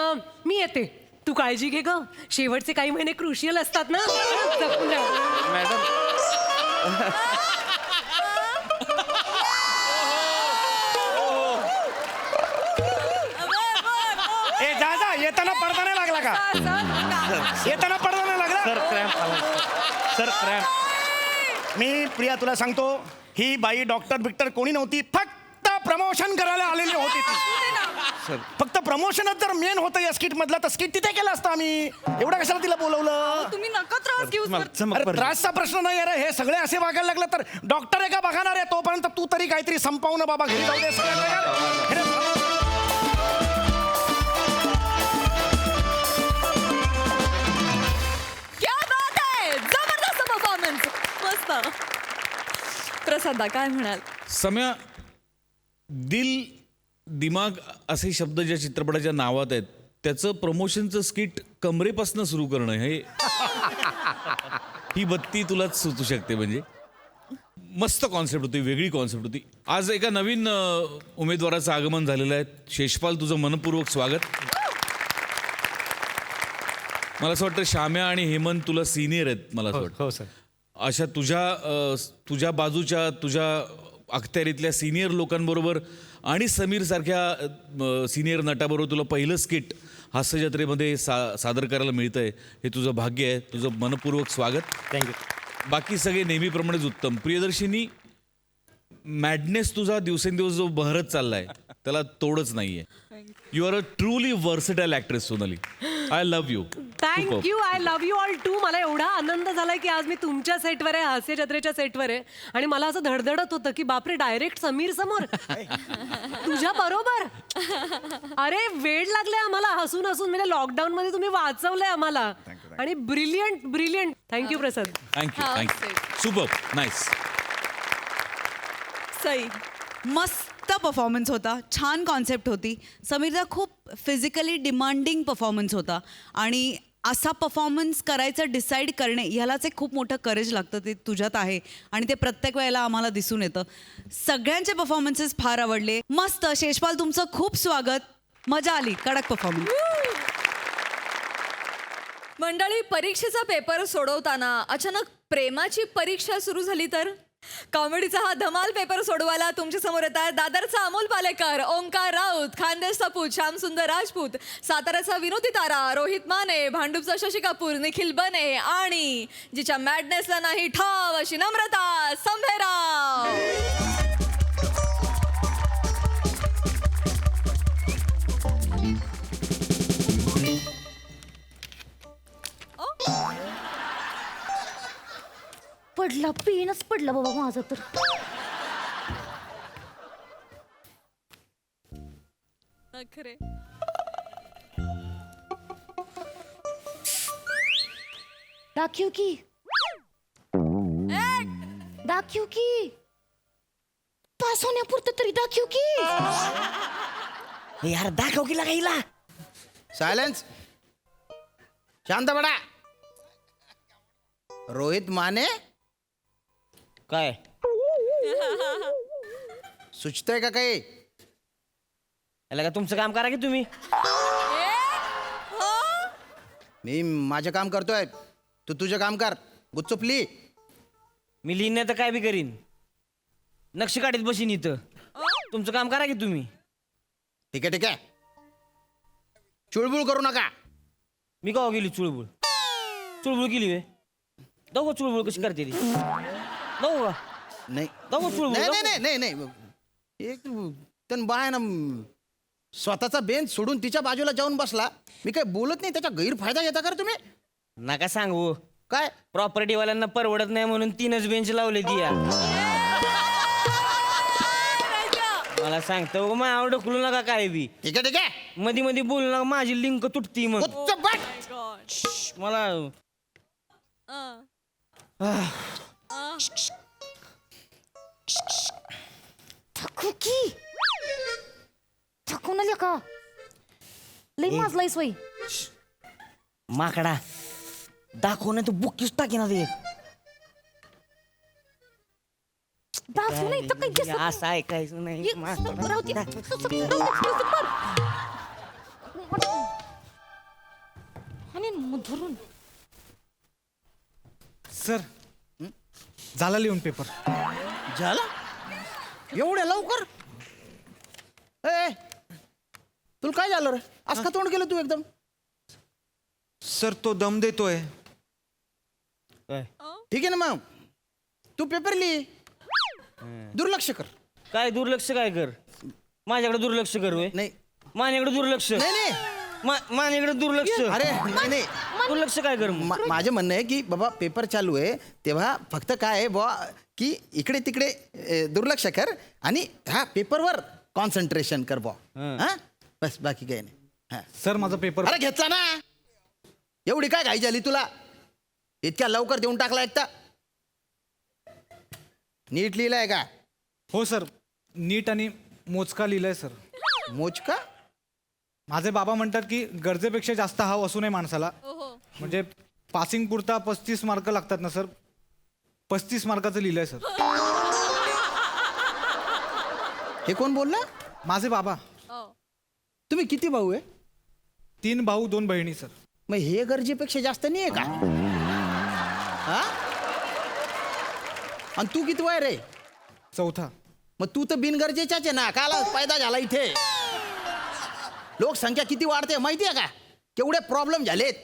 मी येते. तू काळजी घे ग. शेवटचे काही महिने क्रुशियल असतात ना. जपून राहा. मॅडम ए जा येताना पडदा नाही लागला का? येताना पडदा नाही लागला? Sir cramp. Sir cramp. मी प्रिया तुला सांगतो, ही बाई डॉक्टर बिक्टर कोणी नव्हती. फक्त प्रमोशन करायला आलेली होती ती. फक्त प्रमोशनच जर मेन होतं या स्किट मधला, तर स्किट तिथे केलं असतं आम्ही. एवढं कशाला तिला बोलवलं? तुम्ही नका त्रास घेऊ सर. अरे त्रासचा प्रश्न नाही अरे. हे सगळे असे वागायला लागलं तर डॉक्टर आहे का बघणार आहे? तोपर्यंत तू तरी काहीतरी संपवू ना बाबा. घरी जाऊ दे सगळ्यांना. क्या बात आहे. जबरदस्त परफॉर्मन्स. मस्त. प्रसादा काय म्हणाल? सम्या, दिल दिमाग असे शब्द ज्या चित्रपटाच्या नावात आहेत त्याचं प्रमोशनचं स्किट कमरेपासून सुरू करणं हे ही बत्ती तुलाच सुचू शकते. म्हणजे मस्त कॉन्सेप्ट होती, वेगळी कॉन्सेप्ट होती. आज एका नवीन उमेदवाराचं आगमन झालेलं आहे. शेषपाल, तुझं मनपूर्वक स्वागत. मला असं वाटतं श्याम्या आणि हेमंत तुला सिनियर आहेत. मला असं वाटतं हो सर. अशा तुझ्या बाजूच्या तुझ्या अखत्यारीतल्या सिनियर लोकांबरोबर आणि समीर सारख्या सिनियर नटाबरोबर तुला पहिलं स्किट हास्य जत्रेमध्ये सादर करायला मिळतंय हे तुझं भाग्य आहे. तुझं मनपूर्वक स्वागत. थँक्यू. बाकी सगळे नेहमीप्रमाणेच उत्तम. प्रियदर्शिनी, मॅडनेस तुझा दिवसेंदिवस जो बहरत चाललाय त्याला तोडच नाहीये. You are a truly versatile actress Sonali. I love you. Thank you. I love you all too. मला एवढा आनंद झालाय की आज मी तुमच्या सेटवर आहे, हास्य जत्रेच्या सेटवर आहे, आणि मला असं धडधडत होतं की बापरे, डायरेक्ट समीर समोर तुझ्या बरोबर. अरे वेळ लागले आम्हाला हसून हसून. म्हणजे लॉकडाऊन मध्ये तुम्ही वाचवलंय आम्हाला. आणि brilliant brilliant. Thank you Prasad. Thank you. Super nice. Sai, मस्त परफॉर्मन्स होता, छान कॉन्सेप्ट होती. समीरचा खूप फिजिकली डिमांडिंग परफॉर्मन्स होता आणि असा परफॉर्मन्स करायचं डिसाईड करणे ह्यालाच एक खूप मोठं करेज लागतं. ते तुझ्यात आहे आणि ते प्रत्येक वेळेला आम्हाला दिसून येतं. सगळ्यांचे परफॉर्मन्सेस फार आवडले. मस्त. शेषपाल, तुमचं खूप स्वागत. मजा आली. कडक परफॉर्मन्स. मंडळी, परीक्षेचा पेपर सोडवताना अचानक प्रेमाची परीक्षा सुरू झाली तर कॉमेडीचा हा धमाल पेपर सोडवायला तुमच्या समोर येत आहे दादरचा अमोल पालेकर, ओंकार राऊत, खानदेश सपूत, श्यामसुंदर राजपूत, साताऱ्याचा विनोदी तारा रोहित माने, भांडूपचा शशी कपूर, निखिल बने आणि जिच्या मॅडनेसला नाही ठाव अशी नम्रता संभेराव. पडला, पेनच पडला बाबा माझा तर. खरे दाखव की, दाखव की, पास होण्यापुरतं तरी दाखव की. यार दाखव की लागायला. सायलेन्स. शांत बडा. रोहित माने, काय सुचतंय का काही? याला का तुमचं काम करा की तुम्ही. मी माझं काम करतोय, तू तुझं काम कर. गुच्चुपली. मी लिहिणे तर काय बी करीन, नक्षी काढीत बसीन इथं. तुमचं काम करा की तुम्ही. ठीक आहे ठीक आहे, चुळबुळ करू नका. मी का गेली चुळबुळ? चुळबुळ केली वे. दाखव चुळबुळ कशी करते ती. दाखव का? नाही दाखव चुळबुळ. नाही नाही नाही नाही नाही. एक तन बाय ना स्वतःचा बेंच सोडून तिच्या बाजूला जाऊन बसला. मी काय बोलत नाही, त्याचा गैरफायदा घेता का रे तुम्ही? नका सांगू. काय प्रॉपर्टीवाल्यांना परवडत नाही म्हणून 3च बेंच लावले ती. मला सांगतो मग आवड खुलू नका काय बी. ठीक आहे ठीक आहे. मध्ये मध्ये बोलू नका, माझी लिंक तुटती मग. गुच्च बट. मला दाखव की, दाखव ना का लई माजलाय सोय. माकडा दाखव नाही तर बुकीच टाकीना ते. दाखव नाही तर काही दिसत असं ऐकायचं नाही. नाही. राहू दे. आणि मग धरून सर, झाला लिहून पेपर. झाला एवढ्या लवकर? ए तुला काय झालं रे? असं का तोंड केलं तू एकदम? सर, तो दम देतोय. ठीक आहे ना, मग तू पेपर लिही, दुर्लक्ष कर. काय दुर्लक्ष काय कर? माझ्याकडे दुर्लक्ष कर होय? नाही माझ्याकडे दुर्लक्ष. नाही नाही माझ्याकडे दुर्लक्ष. अरे नाही नाही, दुर्लक्ष काय कर? माझं म्हणणं आहे की बाबा पेपर चालू आहे तेव्हा फक्त काय आहे बुवा की इकडे तिकडे दुर्लक्ष कर आणि हा पेपरवर कॉन्सन्ट्रेशन कर बुवा. हा बस, बाकी काही नाही. हा सर, माझा पेपर. अरे घेतला ना. एवढी काय घाई झाली तुला? इतक्या लवकर देऊन टाकला एकटा. नीट लिहिलाय का? हो सर, नीट आणि मोजका लिहिलाय सर. मोजका? माझे बाबा म्हणतात की गरजेपेक्षा जास्त हाव असू नये माणसाला. म्हणजे पासिंग पुरता 35 मार्क लागतात ना सर. 35 मार्काचं लिहिलंय सर. हे कोण बोलला? माझे बाबा. तुम्ही किती भाऊ आहे? 3 भाऊ 2 बहिणी सर. मग हे गरजेपेक्षा जास्त नाही आहे का? हा? आणि तू किती वय रे? 4था. मग तू तर बिनगरजेचाच आहे ना. काला पैदा झाला इथे. लोकसंख्या किती वाढते माहिती आहे का? केवढे प्रॉब्लेम झालेत.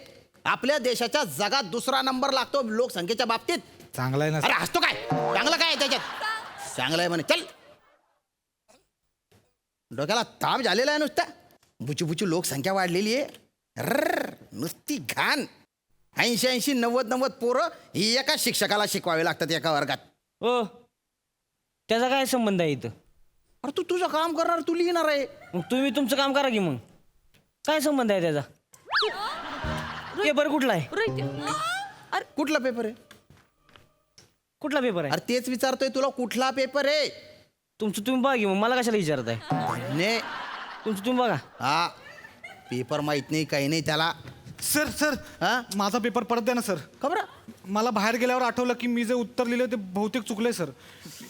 आपल्या देशाच्या जगात 2रा नंबर लागतो लोकसंख्येच्या बाबतीत. चांगला आहे ना अरे सर. हसतो काय? चांगलं काय आहे त्याच्यात? चांगलं आहे म्हणे. चल, डोक्याला ताप झालेला आहे नुसता. बुचू बुचू लोकसंख्या वाढलेली आहे. नुसती घाण. 80 90 पोरं ही एका शिक्षकाला शिकवावे लागतात एका वर्गात. हो त्याचा काय संबंध आहे इथं? अरे तू तुझं काम करणार, तू लिहिणार आहे. मग तुम्ही तुमचं काम करा की मग. काय संबंध आहे त्याचा? पेपर कुठला आहे? अरे कुठला पेपर आहे? कुठला पेपर आहे? अरे तेच विचारतोय तुला, कुठला पेपर आहे? तुमचं तुम्ही बघा की मग मला कशाला विचारताय? ने तुमचं तुम्ही बघा. हा पेपर माहित नाही, काही नाही त्याला. सर सर हा? माझा पेपर परत द्या ना सर. खबर? मला बाहेर गेल्यावर आठवलं की मी जे उत्तर लिहिलं ते बहुतेक चुकलंय सर.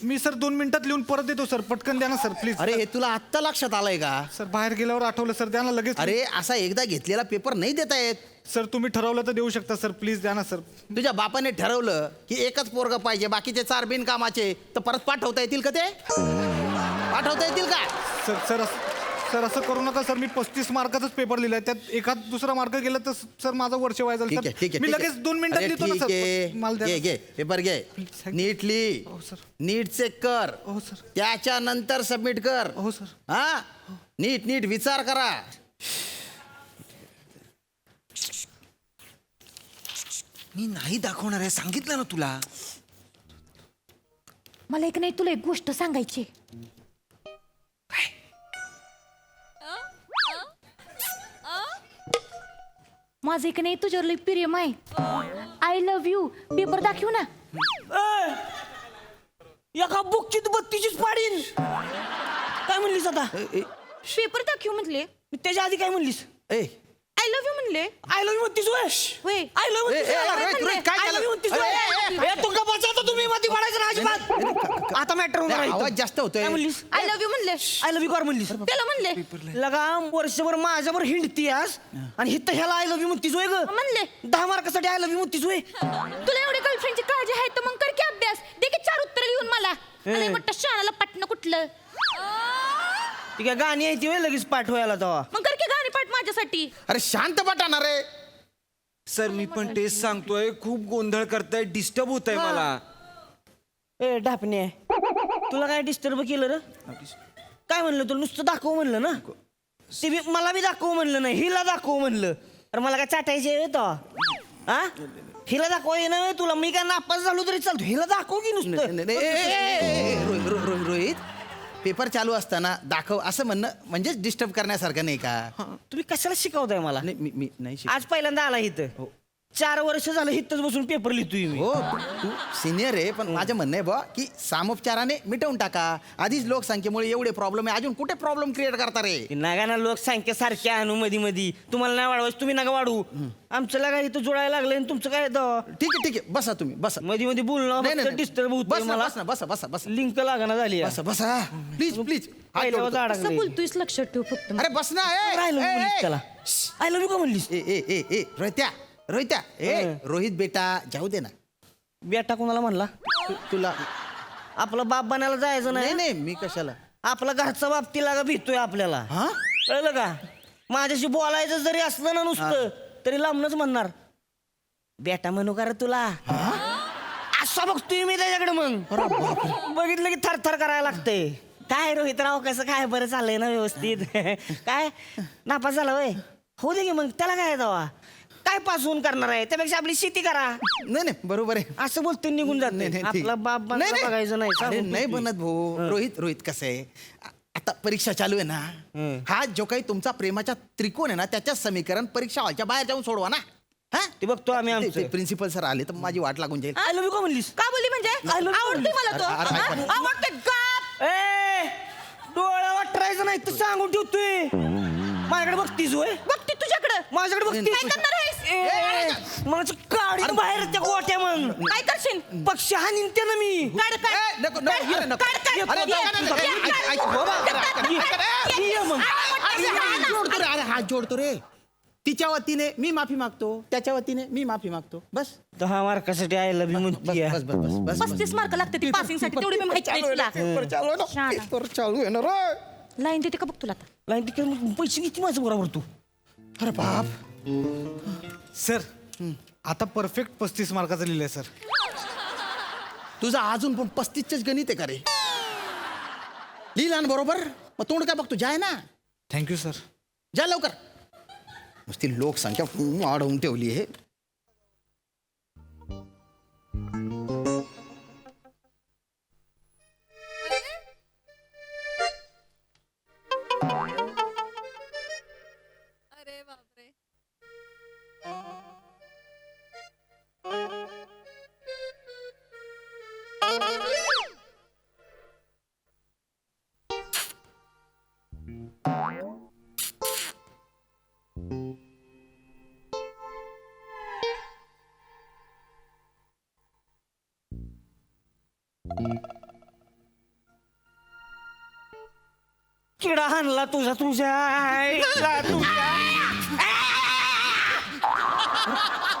मी सर 2 मिनिटात लिहून परत देतो सर. पटकन द्या ना सर प्लीज. अरे हे तुला आत्ता लक्षात आलंय का? सर बाहेर गेल्यावर आठवलं सर. द्या ना लगेच. अरे असा एकदा घेतलेला पेपर नाही देता येत. सर तुम्ही ठरवलं तर देऊ शकता सर. प्लीज द्या ना सर. तुझ्या बापाने ठरवलं की एकच पोरग पाहिजे, बाकीचे 4 बिनकामाचे, तर परत पाठवता येतील का ते? पाठवता येतील का? सर सर सर असं करू नका सर. मी 35 मार्काचाच पेपर लिहिलाय. त्यात एखाद 2रा मार्क गेला तर सर माझं वर्ष वाया ठीक आहे, जाईल ठीक सर. आहे, मी ठीक लगेच आहे. 2 मिनिटात अरे लिहितो ना ठीक सर. आहे. मला घे द्या. घे पेपर घे. नीट लिही. हो सर. नीट चेक कर. हो सर. त्याच्यानंतर सबमिट कर. हो सर. हा नीट नीट विचार करा. मी नाही दाखवणार आहे, सांगितलं ना तुला. मला एक नाही तुला एक गोष्ट सांगायची. माझं एक नाही तुझ्यावर लई प्रेम आहे. I love you. पेपर दाखवू ना. एका बुकची 32चीच पाडीन. काय म्हणलीस आता? पेपर दाखवू म्हटले. त्याच्या आधी काय म्हणलीस? ए आय लव्ह यू म्हणले. आय लव्ह यू म्हणतीस होय. आय लव्ह ए, ए, रोहित, रोहित, काय झालं? तुमका बचावतो तुम्ही मध्ये पडायचं ना अजिबात. आता मॅटर आवाज जास्त होतोय. काय म्हणलीस? आय लव्ह यू म्हणले. आय लव्ह यू कर म्हणलीस. त्याला म्हणले. लगा वर्षभर माझ्यावर हिंडतीयास आणि हिथं ह्याला आय लव्ह यू म्हणतीस होय ग? म्हणले. 10 मार्कासाठी आय लव्ह यू म्हणतीस होय? तुला एवढी गर्लफ्रेंडची काळजी आहे तर मग कर की अभ्यास. दे की 4 उत्तर लिहून मला. अरे मोठं शाळाला पटणं कुठलं. ती काय गाणी आहे ती होय लगेच पाठवायला तेव्हा? मग कर की गाणी पाठ माझ्यासाठी. अरे शांत पटाणार रे. सर मी पण तेच सांगतोय, खूप गोंधळ करताय, डिस्टर्ब होत आहे मला. ए ढापणे तुला काय डिस्टर्ब केलं र? काय म्हणलं तुला? नुसतं दाखव म्हणलं ना. ते बी मला बी दाखव म्हणलं नाही, हिला दाखव म्हणलं. अरे मला काय चाटायचे तो? हा हिला दाखव ये ना तुला. मी काय नापास झालो तरी चालतो. हिला दाखव की नुसतं. रोहित पेपर चालू असताना दाखव असं म्हणणं म्हणजेच डिस्टर्ब करण्यासारखं नाही का? तुम्ही कशाला शिकवताय मला? नाही मी नाही आज पहिल्यांदा आला इथं. 4 वर्ष झालं इथंच बसून पेपर लिहितोय मी. हो तू सिनियर आहे, पण माझं म्हणणं आहे बा की सामोपचाराने मिटवून टाका. आधीच लोकसंख्येमुळे एवढे प्रॉब्लेम आहे, अजून कुठे प्रॉब्लेम क्रिएट करता रे? नका ना लोकसंख्या सारख्या आणू मध्ये मध्ये. तुम्हाला नाही वाढवायचं तुम्ही नका वाढवू. आमचं लगा इथं जोडायला लागलं आणि तुमचं काय येतं? ठीक आहे बसा तुम्ही बसा. मध्ये मध्ये बोलणं डिस्टर्ब होत मला. बसा लिंक लागना झाली. बसा प्लीज प्लीज. कसं बोलतोयस लक्षात ठेव फक्त. अरे बस ना. त्याला आय लव्ह यू का म्हणलीस? ए रोहित्या रोहित बेटा जाऊ दे ना. बेटा कोणाला म्हणला? तुला आपला बाप बनायला जायचं नाही नाही. नाही मी कशाला. आपला घरचा बाप तिला का भेटतोय आपल्याला. हा कळलं का? माझ्याशी बोलायचं जरी असलं ना नुसतं तरी लांबनच म्हणणार बेटा म्हणू का रे तुला. असा बघतोय मी त्याच्याकडे. मग बघितलं की थरथर करायला लागतंय. काय रोहितराव कसं काय बरं चाललंय ना व्यवस्थित? काय नापास झाला वय? हो दे की मग त्याला काय जावा. काय पासून करणार आहे त्यापेक्षा आपली शेती करा. नाही बरोबर आहे. असं बोलते निघून जात नाही. आपला बाप बघायचं नाही. नाही बनत भाऊ. रोहित कसं आहे आता परीक्षा चालू आहे ना. हा जो काही तुमचा प्रेमाचा त्रिकोण आहे ना त्याच्या समीकरण परीक्षा हॉलच्या बाहेर जाऊन सोडवा ना. हा ते बघतो आम्ही आमचं. प्रिन्सिपल सर आले तर माझी वाट लागून जाईल. आय लव्ह यू का म्हणलीस? का बोलली म्हणजे? आवडते मला तो. आवडते. गप. ए डोळा वाटरायचं नाही तर सांगून ठेवतोय. माझ्याकडे बघतीस होय बघते तुझ्याकडं माझ्याकडे बघतीस काय करणार आहेस? माझं काढी बाहेर त्या गोट्या मग काय करशील? पक्षी हा निघते ना मी काढ काढ नको, नको, काढ, नको. काढ, काढ. अरे, ये, नको, नको, ये, ऐक, काढ. ऐक, बाबा. ये मग हात जोडतो रे, अरे हात जोडतो रे. तिच्या वतीने मी माफी मागतो, त्याच्या वतीने मी माफी मागतो. बस 10 मार्कासाठी आय लव्ह यू बस म्हणते बस बस बस बस 35 मार्क लागते ती पासिंग साठी तेवढी मी माहिती नाही तुला चालू आहे ना रे. लाईन देते का बघ तुला आता लाईन तिकडे पैसे किती माझं बरोबर तू अरे बाप. सर आता परफेक्ट 35 मार्काचं लिहिलंय सर. तुझा अजून पण 35च गणित आहे का रे? लिहिला ना बरोबर? मग तोंड काय बघतो? जाय ना, थँक्यू सर. जा लवकर. नुसती लोकसंख्या वाढवून ठेवली आहे. अरे बापरे. किडा हाणला तुझ्या आईला तुझ्या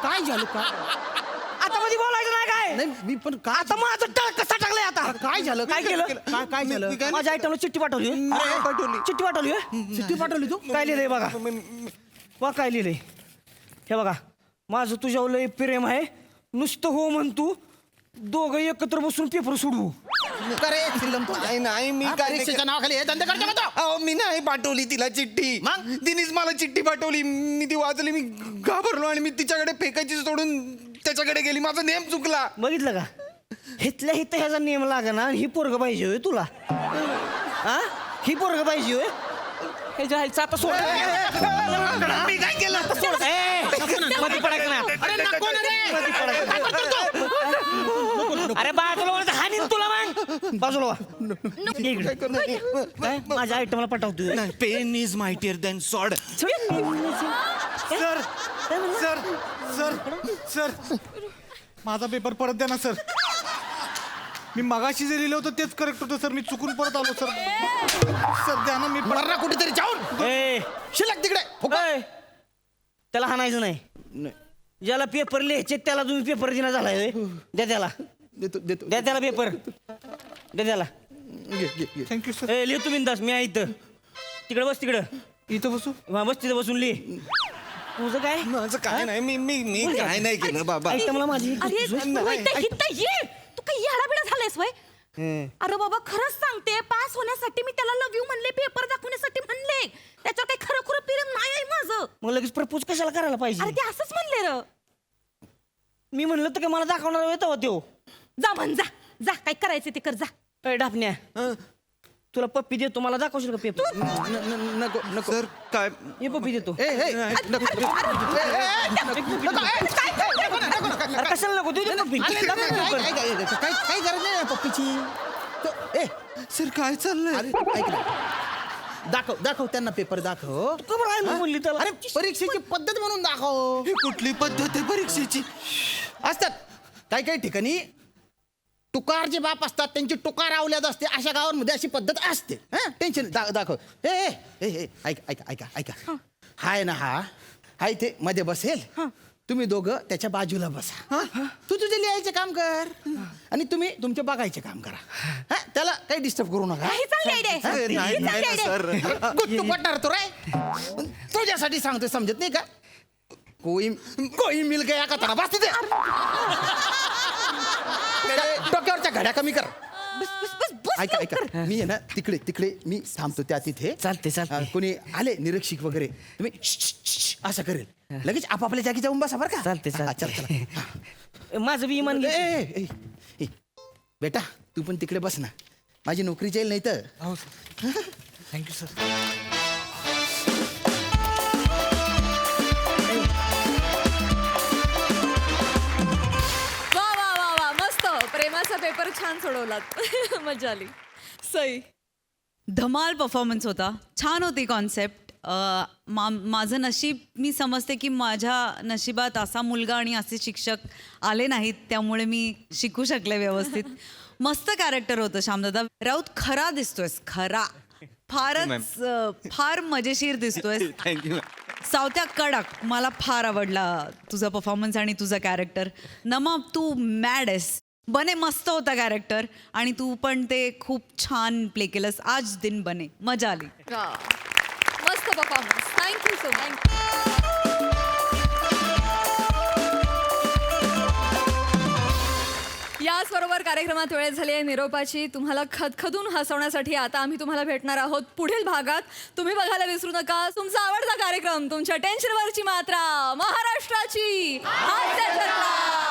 काय झालं काय? आता मध्ये बोलायचं नाही काय नाही मी पण काय आता माझं टळ कसा टाकलाय आता काय झालं? काय केलं काय झालं? माझ्या आयटमला चिठ्ठी पाठवली चिठ्ठी पाठवली चिठ्ठी पाठवली तू? काय लिहिलंय बघा वा काय लिहिलंय हे बघा माझं तुझ्यावर लय प्रेम आहे नुसतं हो म्हण तू दोघं एकत्र बसून पेपर सोडवू करे फिल्म तू. नाही मी हा, काय परीक्षेच्या नावाखाली हे धंदे करतो का तू? अहो मी नाही पाठवली तिला चिठ्ठी मग? तिनेच मला चिठ्ठी पाठवली मी ती वाचली मी घाबरलो आणि मी तिच्याकडे फेकायची सोडून त्याच्याकडे गेली माझा नेम चुकला बघितलं का हिथल्या हित ह्याचा नियम लागना आणि ही पोरग पाहिजे होय तुला हा ही पोरग पाहिजे होय हे जायचं आता सोड मी काय केलं आता सोड मध्ये पडायचं ना मध्ये पडायचं. अरे बाजूला वळत हानीन तुला मग बाजूला वा. ये इकडे. काय माझ्या आयटमला पटावतोय नाही pen is mightier than sword sir sir sir sir माझा पेपर परत द्या ना सर. मी मगाशी जे लिहिलं होतं तेच करेक्ट होतं सर. मी चुकून परत आलो सर. सर द्या ना मी मरना कुठेतरी जाऊन ए शिल्लक तिकडे ए, त्याला हाणायचं नाही ज्याला पेपर लिहायचे त्याला तुम्ही पेपर दिना झालाय होय. द्या त्याला देतो देतो. द्या त्याला पेपर द्या त्याला थँक्यू सर. ए लिह तुम्ही दास मी आहे इथं तिकडे बस तिकडं इथं बसू. हा, बस तिथं बसून लिह तुझं काय माझं काय नाही मी काय नाही केलं बाबा आयटमला माझी अरे वैद्य, हिथं ये तू काही येडाबिडा झालायस वय अरे बाबा खरंच सांगते पास होण्यासाठी मी त्याला लव यू म्हणले पेपर दाखवण्यासाठी म्हणले त्याच्यावर काही खरं खरं प्रेम नाही आहे माझं मग लगेच प्रपोज कशाला करायला अरे पाहिजे ते असंच म्हणले र मी म्हणलं तर काय मला दाखवणार येतो तो जा म्हण जा जा काय करायचं ते कर जा ए डापण्या तुला पप्पी देतो मला दाखवशील का पेपर नको नको सर काय हे पप्पी देतो ए ए अरे कशाला नको देऊ दे पप्पी काय काय गरज नाही पप्पीची. ए सर काय चाललंय अरे ऐक ना. दाखव दाखव त्यांना पेपर दाखव. खबर आहे मी बोलली त्याला अरे परीक्षेची पद्धत म्हणून दाखव. ही कुठली पद्धत आहे परीक्षेची असतात काही काही ठिकाणी टुकार जे बाप असतात त्यांची टुकार आवल्यात असते. अशा गावांमध्ये अशी पद्धत असते. हा टेन्शन दाखव. ए ए ए ए, ऐका ऐका ऐका ऐका हाय ना हा इथे मध्ये बसेल. तुम्ही दोघं त्याच्या बाजूला बसा. तू तुझे लिहायचे काम कर आणि तुम्ही तुमचे बघायचे काम करा. हा, त्याला काही डिस्टर्ब करू नका. ही चांगली idea आहे. ही चांगली idea आहे. सर गुट्टू पटणार तो रे. तुझ्यासाठी सांगतोय समजत नाही का? कोई मिल गया का तारा बस तिथे. डोक्यावरच्या घड्या कमी कर. बस बस बस बस ऐका लवकर. ऐका मी आहे ना तिकडे तिकडे मी थांबतो त्या तिथे. चालते, चालते. कोणी आले निरीक्षक वगैरे तुम्ही असं करेल लगेच आपापल्या जागी जाऊन बसा बरं का. चालते, हा, चालते. चल चला. माझं बी इमान घे. ए, ए, ए, ए, बेटा तू पण तिकडे बस ना. माझी नोकरी जाईल नाही तर. हो सर. Thank you sir. वा वा वा वा मस्त प्रेमाचा पेपर छान सोडवलात मजा आली सई धमाल परफॉर्मन्स होता. छान होती कॉन्सेप्ट माझं नशीब मी समजते की माझ्या नशिबात असा मुलगा आणि असे शिक्षक आले नाहीत, त्यामुळे मी शिकू शकले व्यवस्थित. मस्त कॅरेक्टर होतं श्यामदादा. राऊत खरा दिसतोयस, खरा. फार मजेशीर दिसतोय. थँक्यू. सावत्या कडक, मला फार आवडला तुझा परफॉर्मन्स आणि तुझं कॅरेक्टर. नमा तू मॅड आहेस. बने मस्त होता कॅरेक्टर आणि तू पण ते खूप छान प्ले केलंस. आज दिन बने, मजा आली. मस्त परफॉर्मन्स. Thank you so much. याचबरोबर कार्यक्रमात वेळ झाली आहे निरोपाची. तुम्हाला खदखदून हसवण्यासाठी आता आम्ही तुम्हाला भेटणार आहोत पुढील भागात. तुम्ही बघायला विसरू नका तुमचा आवडता कार्यक्रम, तुमच्या टेन्शनवरची मात्रा, महाराष्ट्राची हास्य जत्रा.